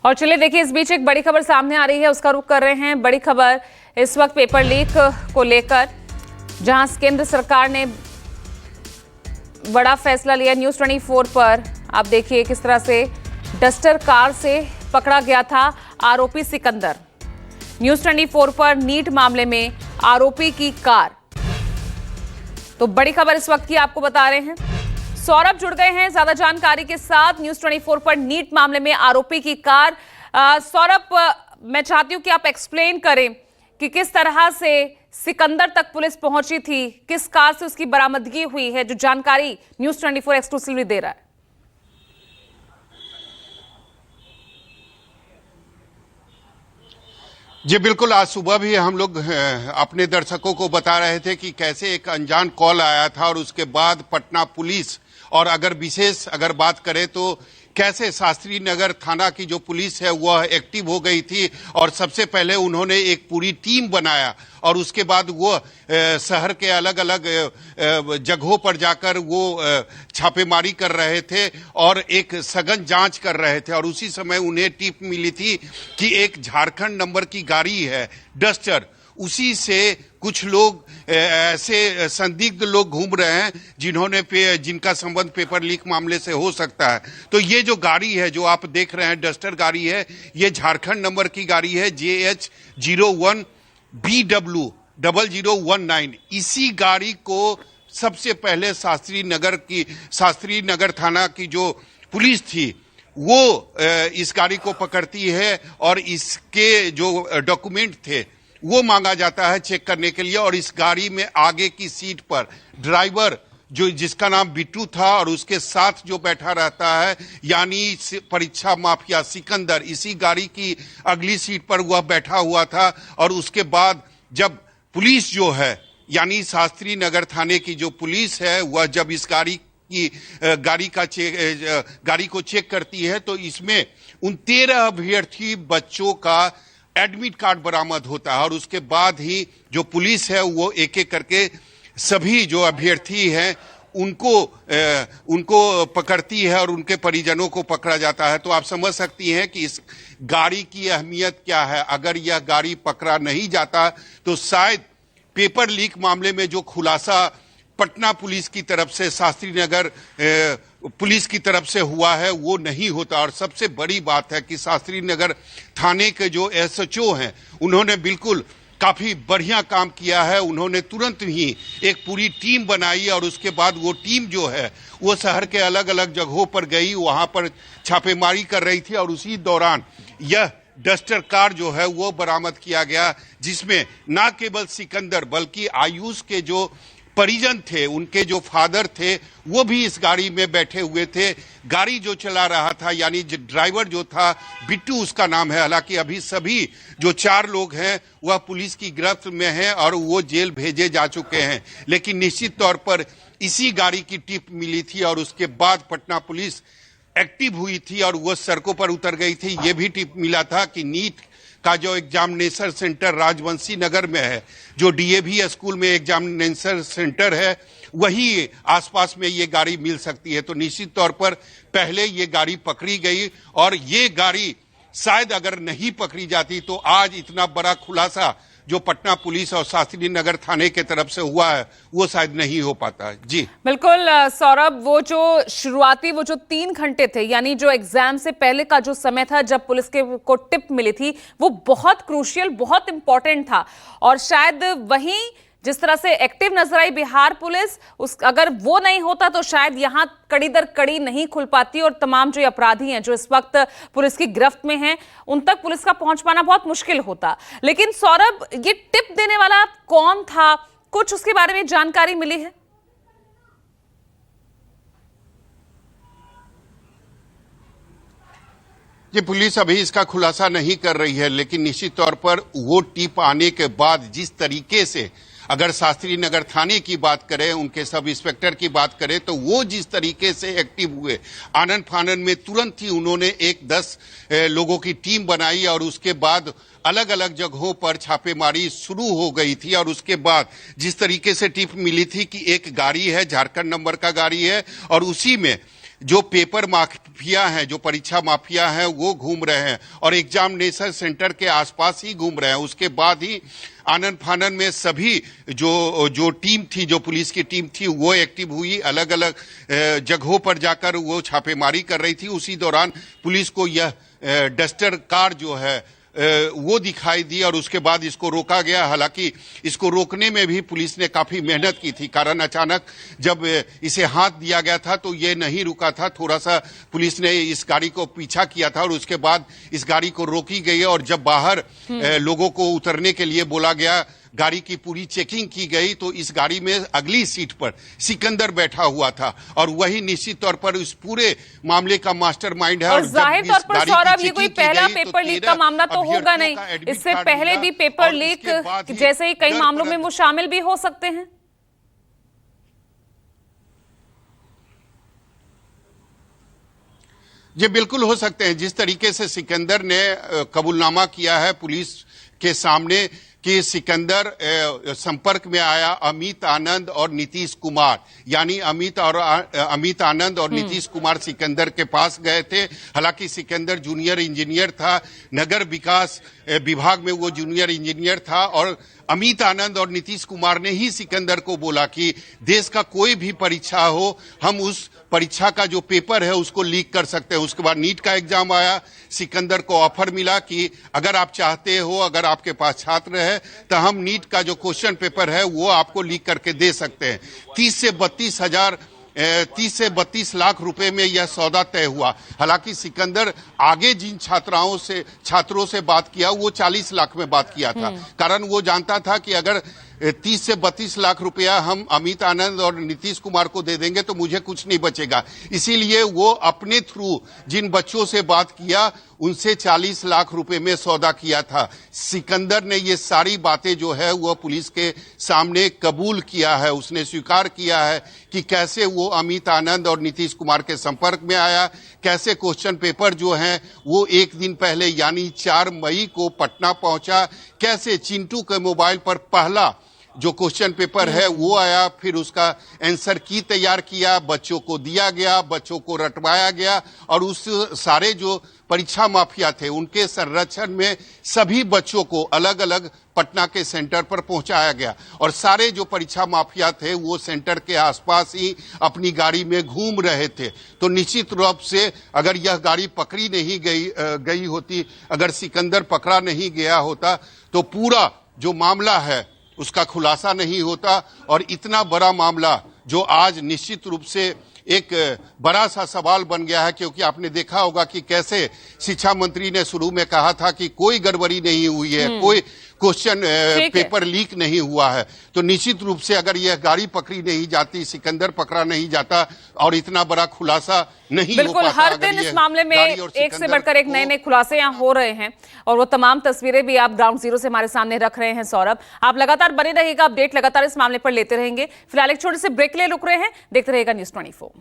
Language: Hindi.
और चलिए देखिए, इस बीच एक बड़ी खबर सामने आ रही है, उसका रुख कर रहे हैं। बड़ी खबर इस वक्त पेपर लीक को लेकर, जहां केंद्र सरकार ने बड़ा फैसला लिया। न्यूज़ 24 पर आप देखिए किस तरह से डस्टर कार से पकड़ा गया था आरोपी सिकंदर। न्यूज़ 24 पर नीट मामले में आरोपी की कार। तो बड़ी खबर इस वक्त की आपको बता रहे हैं। सौरभ जुड़ गए हैं ज्यादा जानकारी के साथ। न्यूज़ 24 पर नीट मामले में आरोपी की कार। सौरभ, मैं चाहती हूं कि आप एक्सप्लेन करें कि किस तरह से सिकंदर तक पुलिस पहुंची थी, किस कार से उसकी बरामदगी हुई है, जो जानकारी न्यूज़ 24 एक्सक्लूसिवली दे रहा है। जी बिल्कुल, आज सुबह भी हम लोग अपने दर्शकों को बता रहे थे कि कैसे एक अनजान कॉल आया था और उसके बाद पटना पुलिस, और अगर विशेष बात करें तो कैसे शास्त्री नगर थाना की जो पुलिस है वह एक्टिव हो गई थी और सबसे पहले उन्होंने एक पूरी टीम बनाया और उसके बाद वो शहर के अलग अलग जगहों पर जाकर वो छापेमारी कर रहे थे और एक सघन जांच कर रहे थे। और उसी समय उन्हें टिप मिली थी कि एक झारखंड नंबर की गाड़ी है डस्टर, उसी से कुछ लोग ऐसे संदिग्ध लोग घूम रहे हैं जिनका संबंध पेपर लीक मामले से हो सकता है। तो ये जो गाड़ी है जो आप देख रहे हैं डस्टर गाड़ी है, ये झारखंड नंबर की गाड़ी है JH01BW0019। इसी गाड़ी को सबसे पहले शास्त्री नगर थाना की जो पुलिस थी वो इस गाड़ी को पकड़ती है और इसके जो डॉक्यूमेंट थे वो मांगा जाता है चेक करने के लिए। और इस गाड़ी में आगे की सीट पर ड्राइवर जिसका नाम बिट्टू था और उसके साथ जो बैठा रहता है यानी परीक्षा माफिया सिकंदर, इसी गाड़ी की अगली सीट पर वह बैठा हुआ था। और उसके बाद जब पुलिस जो है यानी शास्त्री नगर थाने की जो पुलिस है वह जब इस गाड़ी को चेक करती है तो इसमें उन 13 अभ्यर्थी बच्चों का एडमिट कार्ड बरामद होता है। और उसके बाद ही जो पुलिस है वो एक एक करके सभी जो अभ्यर्थी हैं उनको पकड़ती है और उनके परिजनों को पकड़ा जाता है। तो आप समझ सकती हैं कि इस गाड़ी की अहमियत क्या है। अगर यह गाड़ी पकड़ा नहीं जाता तो शायद पेपर लीक मामले में जो खुलासा पटना पुलिस की तरफ से, शास्त्री नगर पुलिस की तरफ से हुआ है वो नहीं होता। और सबसे बड़ी बात है कि शास्त्री नगर थाने के जो SHO हैं उन्होंने बिल्कुल काफी बढ़िया काम किया है। उन्होंने तुरंत ही एक पूरी टीम बनाई और उसके बाद वो टीम जो है वो शहर के अलग अलग जगहों पर गई, वहां पर छापेमारी कर रही थी। और उसी दौरान यह डस्टर कार जो है वो बरामद किया गया, जिसमें न केवल सिकंदर बल्कि आयुष के जो परिजन थे, उनके जो फादर थे वो भी इस गाड़ी में बैठे हुए थे। गाड़ी जो चला रहा था यानी ड्राइवर जो था बिट्टू उसका नाम है। हालांकि अभी सभी जो 4 लोग हैं वह पुलिस की गिरफ्त में हैं और वो जेल भेजे जा चुके हैं। लेकिन निश्चित तौर पर इसी गाड़ी की टिप मिली थी और उसके बाद पटना पुलिस एक्टिव हुई थी और वो सड़कों पर उतर गई थी। ये भी टिप मिला था कि नीट का जो एग्जामिनेशन सेंटर राजवंशी नगर में है, जो DAV स्कूल में एग्जामिनेशन सेंटर है, वही आसपास में ये गाड़ी मिल सकती है। तो निश्चित तौर पर पहले ये गाड़ी पकड़ी गई और ये गाड़ी शायद अगर नहीं पकड़ी जाती तो आज इतना बड़ा खुलासा जो पटना पुलिस और शास्त्री नगर थाने के तरफ से हुआ है वो शायद नहीं हो पाता है। जी बिल्कुल सौरभ, वो जो शुरुआती 3 घंटे थे यानी जो एग्जाम से पहले का जो समय था जब पुलिस को टिप मिली थी वो बहुत क्रूशियल, बहुत इंपॉर्टेंट था। और शायद वहीं जिस तरह से एक्टिव नजर आई बिहार पुलिस, अगर वो नहीं होता तो शायद यहां कड़ी दर कड़ी नहीं खुल पाती और तमाम जो अपराधी हैं जो इस वक्त पुलिस की गिरफ्त में हैं उन तक पुलिस का पहुंच पाना बहुत मुश्किल होता। लेकिन सौरभ, ये टिप देने वाला कौन था, कुछ उसके बारे में जानकारी मिली है? ये पुलिस अभी इसका खुलासा नहीं कर रही है, लेकिन निश्चित तौर पर वो टिप आने के बाद जिस तरीके से, अगर शास्त्री नगर थाने की बात करें, उनके सब इंस्पेक्टर की बात करें, तो वो जिस तरीके से एक्टिव हुए, आनन फानन में तुरंत ही उन्होंने 10 लोगों की टीम बनाई और उसके बाद अलग अलग जगहों पर छापेमारी शुरू हो गई थी। और उसके बाद जिस तरीके से टिप मिली थी कि एक गाड़ी है, झारखंड नंबर का गाड़ी है और उसी में जो पेपर माफिया हैं, जो परीक्षा माफिया हैं, वो घूम रहे हैं और एग्जामिनेशन सेंटर के आसपास ही घूम रहे हैं। उसके बाद ही आनन फानन में सभी जो टीम थी, जो पुलिस की टीम थी, वो एक्टिव हुई, अलग अलग जगहों पर जाकर वो छापेमारी कर रही थी। उसी दौरान पुलिस को यह डस्टर कार जो है वो दिखाई दी और उसके बाद इसको रोका गया। हालांकि इसको रोकने में भी पुलिस ने काफी मेहनत की थी, कारण अचानक जब इसे हाथ दिया गया था तो ये नहीं रुका था। थोड़ा सा पुलिस ने इस गाड़ी को पीछा किया था और उसके बाद इस गाड़ी को रोकी गई और जब बाहर लोगों को उतरने के लिए बोला गया, गाड़ी की पूरी चेकिंग की गई, तो इस गाड़ी में अगली सीट पर सिकंदर बैठा हुआ था और वही निश्चित तौर पर इस पूरे मामले का मास्टरमाइंड है। और जाहिर तौर पर सौरभ, ये कोई पहला पेपर लीक का मामला तो होगा नहीं, इससे पहले भी पेपर लीक जैसे ही कई मामलों में वो शामिल भी हो सकते हैं। जी बिल्कुल हो सकते हैं। जिस तरीके से सिकंदर ने कबूलनामा किया है पुलिस के सामने कि सिकंदर संपर्क में आया अमित आनंद और नीतीश कुमार, यानी अमित आनंद और नीतीश कुमार सिकंदर के पास गए थे। हालांकि सिकंदर जूनियर इंजीनियर था, नगर विकास विभाग में वो जूनियर इंजीनियर था और अमित आनंद और नीतीश कुमार ने ही सिकंदर को बोला कि देश का कोई भी परीक्षा हो, हम उस परीक्षा का जो पेपर है उसको लीक कर सकते हैं। उसके बाद नीट का एग्जाम आया, सिकंदर को ऑफर मिला कि अगर आप चाहते हो, अगर आपके पास छात्र है तो हम नीट का जो क्वेश्चन पेपर है वो आपको लीक करके दे सकते हैं। 30 से 32 लाख रुपए में यह सौदा तय हुआ। हालांकि सिकंदर आगे जिन छात्रों से बात किया वो 40 लाख में बात किया था, कारण वो जानता था कि अगर 30 से 32 लाख रुपया हम अमित आनंद और नीतीश कुमार को दे देंगे तो मुझे कुछ नहीं बचेगा। इसीलिए वो अपने थ्रू जिन बच्चों से बात किया उनसे 40 लाख रुपए में सौदा किया था। सिकंदर ने ये सारी बातें जो है वो पुलिस के सामने कबूल किया है, उसने स्वीकार किया है कि कैसे वो अमित आनंद और नीतीश कुमार के संपर्क में आया, कैसे क्वेश्चन पेपर जो हैं वो एक दिन पहले यानी 4 मई को पटना पहुंचा, कैसे चिंटू के मोबाइल पर पहला जो क्वेश्चन पेपर है वो आया, फिर उसका आंसर की तैयार किया, बच्चों को दिया गया, बच्चों को रटवाया गया और उस सारे जो परीक्षा माफिया थे उनके संरक्षण में सभी बच्चों को अलग अलग पटना के सेंटर पर पहुंचाया गया और सारे जो परीक्षा माफिया थे वो सेंटर के आसपास ही अपनी गाड़ी में घूम रहे थे। तो निश्चित रूप से अगर यह गाड़ी पकड़ी नहीं गई होती, अगर सिकंदर पकड़ा नहीं गया होता तो पूरा जो मामला है उसका खुलासा नहीं होता और इतना बड़ा मामला जो आज निश्चित रूप से एक बड़ा सा सवाल बन गया है, क्योंकि आपने देखा होगा कि कैसे शिक्षा मंत्री ने शुरू में कहा था कि कोई गड़बड़ी नहीं हुई है, कोई क्वेश्चन पेपर लीक नहीं हुआ है। तो निश्चित रूप से अगर यह गाड़ी पकड़ी नहीं जाती, सिकंदर पकड़ा नहीं जाता और इतना बड़ा खुलासा नहीं हो पाता। हर दिन इस मामले में एक से बढ़कर एक नए नए खुलासे यहाँ हो रहे हैं और वो तमाम तस्वीरें भी आप ग्राउंड जीरो से हमारे सामने रख रहे हैं। सौरभ, आप लगातार बने रहिएगा, अपडेट लगातार इस मामले पर लेते रहेंगे। फिलहाल एक छोटे से ब्रेक ले रुक रहे हैं, देखते रहिएगा न्यूज़ 24।